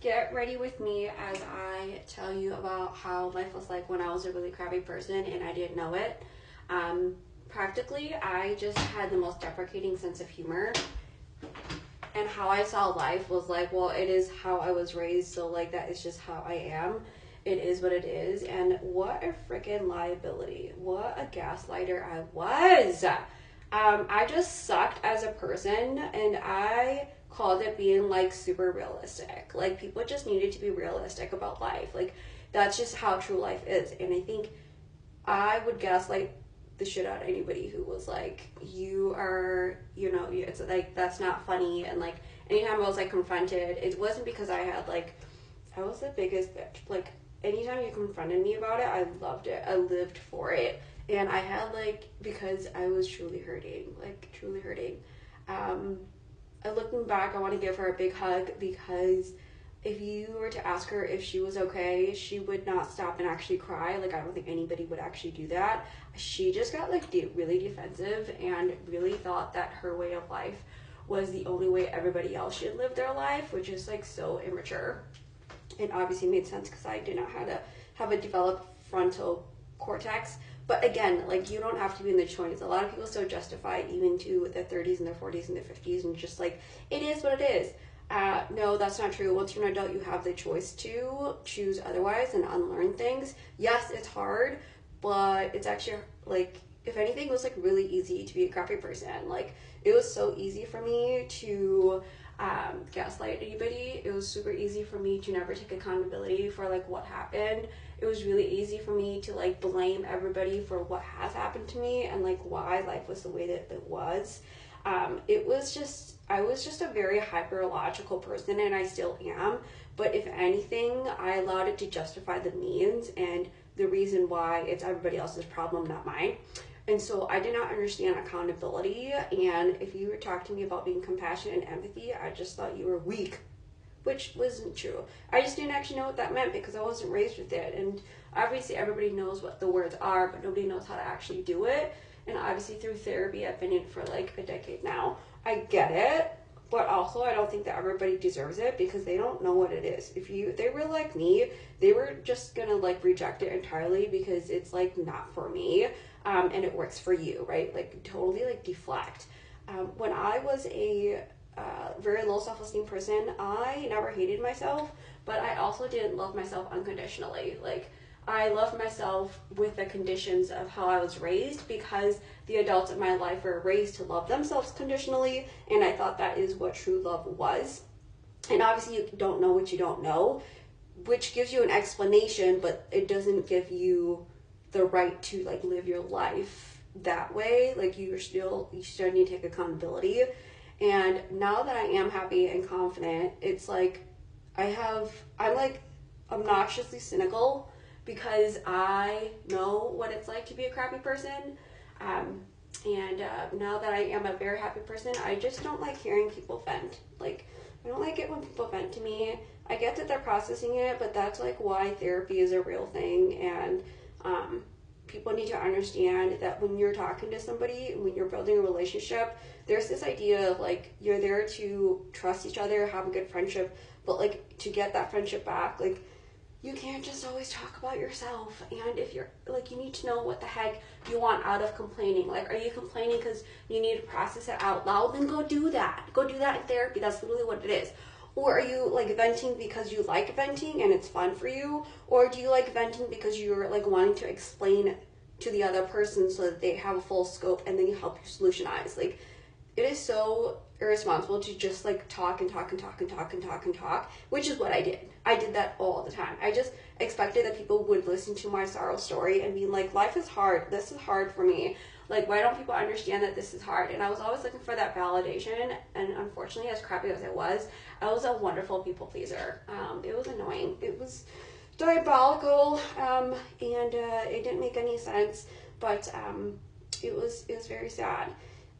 Get ready with me as I tell you about how life was like when I was a really crappy person and I didn't know it. Um, Practically, I just had the most deprecating sense of humor, and how I saw life was like, well, it is how I was raised, so like that is just how I am. It is what it is, and what a freaking liability! What a gaslighter I was. I just sucked as a person, and I called it being like super realistic. Like people just needed to be realistic about life. Like that's just how true life is, and I think I would gaslight the shit out of anybody who was like, you are, it's like, that's not funny. And like, anytime I was like confronted, it wasn't because I had like, I was the biggest bitch. Like, anytime you confronted me about it, I loved it. I lived for it. And I had like, because I was truly hurting, like, truly hurting. Um, Looking back, I want to give her a big hug because if you were to ask her if she was okay, she would not stop and actually cry. Like, I don't think anybody would actually do that. She just got like really defensive and really thought that her way of life was the only way everybody else should live their life, which is like so immature. It obviously made sense because I did not have a developed frontal cortex. But again, like you don't have to be in the 20s. A lot of people still justify even to their 30s and their 40s and their 50s, and just like it is what it is. No, that's not true. Once you're an adult, you have the choice to choose otherwise and unlearn things. Yes, it's hard, but it's actually like, if anything, it was like really easy to be a crappy person. Like it was so easy for me to gaslight anybody. It was super easy for me to never take accountability for like what happened. It was really easy for me to like blame everybody for what has happened to me and like why life was the way that it was. I was just a very hyperlogical person, and I still am. But if anything, I allowed it to justify the means and the reason why it's everybody else's problem, not mine. And so I did not understand accountability. And if you were talking to me about being compassionate and empathy, I just thought you were weak, which wasn't true. I just didn't actually know what that meant because I wasn't raised with it. And obviously, everybody knows what the words are, but nobody knows how to actually do it. And obviously, through therapy, I've been in for like a decade now. I get it, but also I don't think that everybody deserves it because they don't know what it is. If they were like me, they were just gonna like reject it entirely because it's like not for me, and it works for you, right? Like totally like deflect. When I was a very low self-esteem person, I never hated myself, but I also didn't love myself unconditionally. Like I loved myself with the conditions of how I was raised because the adults in my life were raised to love themselves conditionally, and I thought that is what true love was. And obviously, you don't know what you don't know, which gives you an explanation, but it doesn't give you the right to like live your life that way. Like you still need to take accountability. And now that I am happy and confident, it's like I'm like obnoxiously cynical because I know what it's like to be a crappy person. Um, and now that I am a very happy person, I just don't like hearing people vent. Like, I don't like it when people vent to me. I get that they're processing it, but that's like why therapy is a real thing. And people need to understand that when you're talking to somebody, when you're building a relationship, there's this idea of like you're there to trust each other, have a good friendship, but like to get that friendship back, like you can't just always talk about yourself. And if you're like, you need to know what the heck you want out of complaining. Like, are you complaining because you need to process it out loud? Then go do that. Go do that in therapy. That's literally what it is. Or are you like venting because you like venting and it's fun for you? Or do you like venting because you're like wanting to explain to the other person so that they have a full scope and then you help you solutionize? Like, it is so irresponsible to just like talk and talk and talk and talk and talk and talk, which is what I did. I did that all the time. I just expected that people would listen to my sorrow story and be like, life is hard. This is hard for me. Like, why don't people understand that this is hard? And I was always looking for that validation. And unfortunately, as crappy as I was a wonderful people pleaser. It was annoying. It was diabolical, and it didn't make any sense. But it was very sad.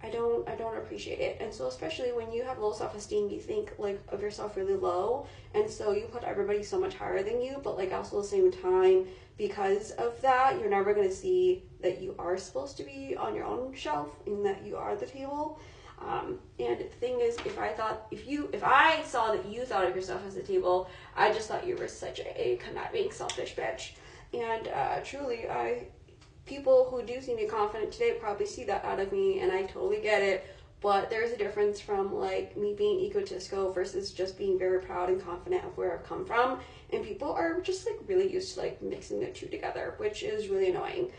I don't appreciate it. And so especially when you have low self-esteem, you think like of yourself really low, and so you put everybody so much higher than you, but like also at the same time, because of that, you're never going to see that you are supposed to be on your own shelf and that you are the table. And the thing is, if I saw that you thought of yourself as a table, I just thought you were such a conniving, selfish bitch. And truly, people who do see me confident today probably see that out of me, and I totally get it. But there's a difference from like me being egotistical versus just being very proud and confident of where I've come from. And people are just like really used to like mixing the two together, which is really annoying.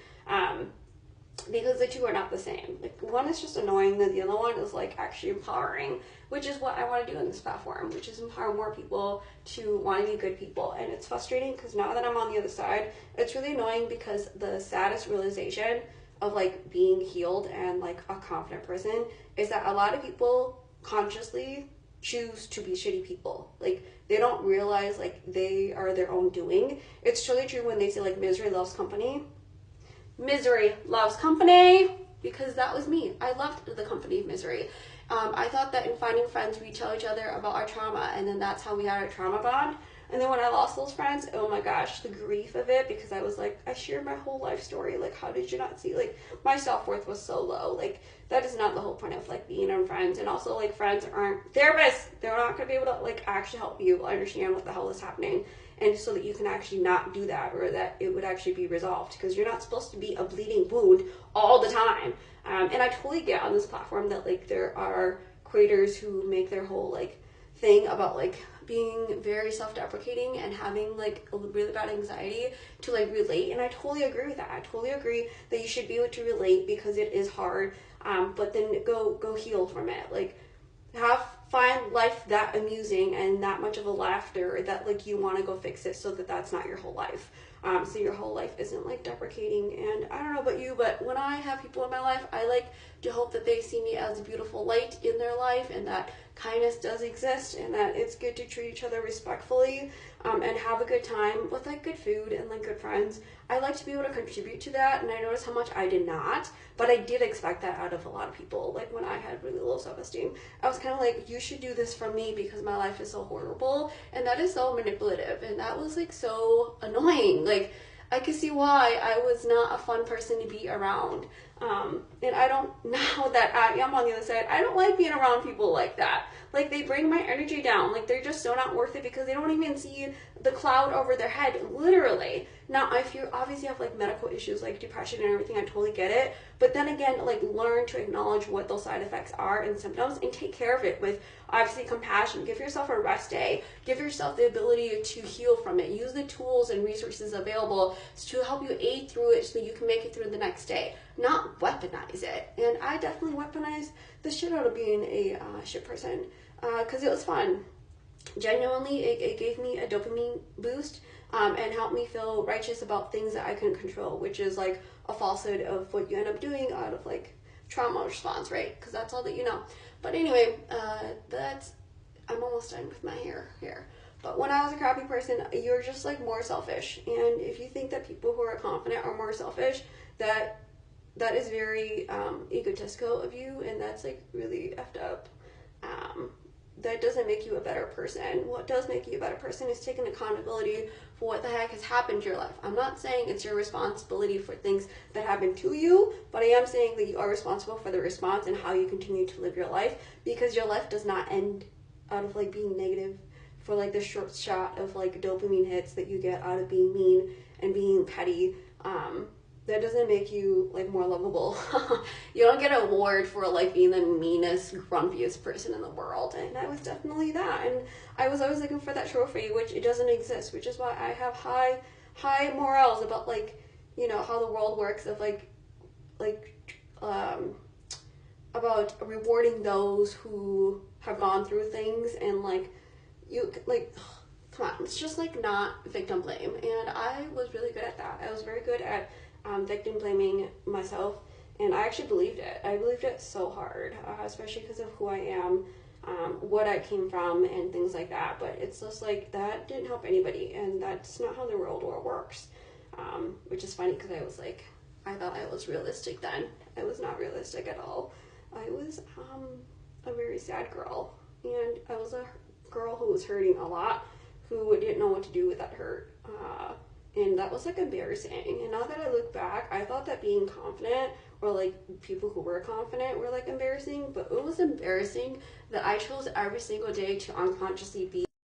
Because the two are not the same. Like one is just annoying, then the other one is like actually empowering, which is what I want to do in this platform, which is empower more people to want to be good people. And it's frustrating because now that I'm on the other side, it's really annoying because the saddest realization of like being healed and like a confident person is that a lot of people consciously choose to be shitty people. Like they don't realize like they are their own doing. It's truly true when they say like misery loves company. Misery loves company, because that was me. I loved the company of misery. I thought that in finding friends, we'd tell each other about our trauma, and then that's how we had our trauma bond. And then when I lost those friends, oh my gosh, the grief of it, because I was like, I shared my whole life story. Like, how did you not see? Like, my self-worth was so low. Like, that is not the whole point of like being on friends. And also, like, friends aren't therapists. They're not going to be able to like actually help you understand what the hell is happening, and so that you can actually not do that, or that it would actually be resolved, because you're not supposed to be a bleeding wound all the time. And I totally get on this platform that like there are creators who make their whole like thing about like being very self-deprecating and having like a really bad anxiety to like relate, and I totally agree with that. I totally agree that you should be able to relate because it is hard, but then go heal from it. Like find life that amusing and that much of a laughter that like you want to go fix it, so that that's not your whole life. So your whole life isn't like deprecating. And I don't know about you, but when I have people in my life, I like to hope that they see me as a beautiful light in their life, and that kindness does exist, and that it's good to treat each other respectfully, and have a good time with like good food and like good friends. I like to be able to contribute to that, and I noticed how much I did not, but I did expect that out of a lot of people. Like when I had really low self-esteem, I was kind of like, you should do this for me because my life is so horrible, and that is so manipulative, and that was like so annoying. Like I could see why I was not a fun person to be around. And I don't, now that I am on the other side, I don't like being around people like that. Like they bring my energy down. Like they're just so not worth it because they don't even see the cloud over their head, literally. Now, if you obviously have like medical issues like depression and everything, I totally get it. But then again, like learn to acknowledge what those side effects are and symptoms, and take care of it with obviously compassion. Give yourself a rest day. Give yourself the ability to heal from it. Use the tools and resources available to help you aid through it so that you can make it through the next day. Not weaponize it. And I definitely weaponized the shit out of being a shit person because it was fun. Genuinely, it gave me a dopamine boost, and helped me feel righteous about things that I couldn't control, which is like a falsehood of what you end up doing out of like trauma response, right? Because that's all that you know. But anyway, I'm almost done with my hair here. But when I was a crappy person, you're just like more selfish. And if you think that people who are confident are more selfish, that is very egotistical of you, and that's like really effed up. That doesn't make you a better person. What does make you a better person is taking accountability for what the heck has happened to your life. I'm not saying it's your responsibility for things that happen to you, but I am saying that you are responsible for the response and how you continue to live your life, because your life does not end out of like being negative for like the short shot of like dopamine hits that you get out of being mean and being petty. That doesn't make you like more lovable. You don't get an award for like being the meanest, grumpiest person in the world, and I was definitely that. And I was always looking for that trophy, which it doesn't exist, which is why I have high morals about like, you know, how the world works, of about rewarding those who have gone through things, and like you like come on, it's just like not victim blame. And I was really good at that. I was very good at victim blaming myself, and I actually believed it. I believed it so hard, especially because of who I am, what I came from, and things like that. But it's just like that didn't help anybody, and that's not how the world works. Which is funny because I thought I was realistic then. I was not realistic at all. I was a very sad girl, and I was a girl who was hurting a lot, who didn't know what to do with that hurt. And that was like embarrassing. And now that I look back, I thought that being confident or like people who were confident were like embarrassing, but it was embarrassing that I chose every single day to unconsciously be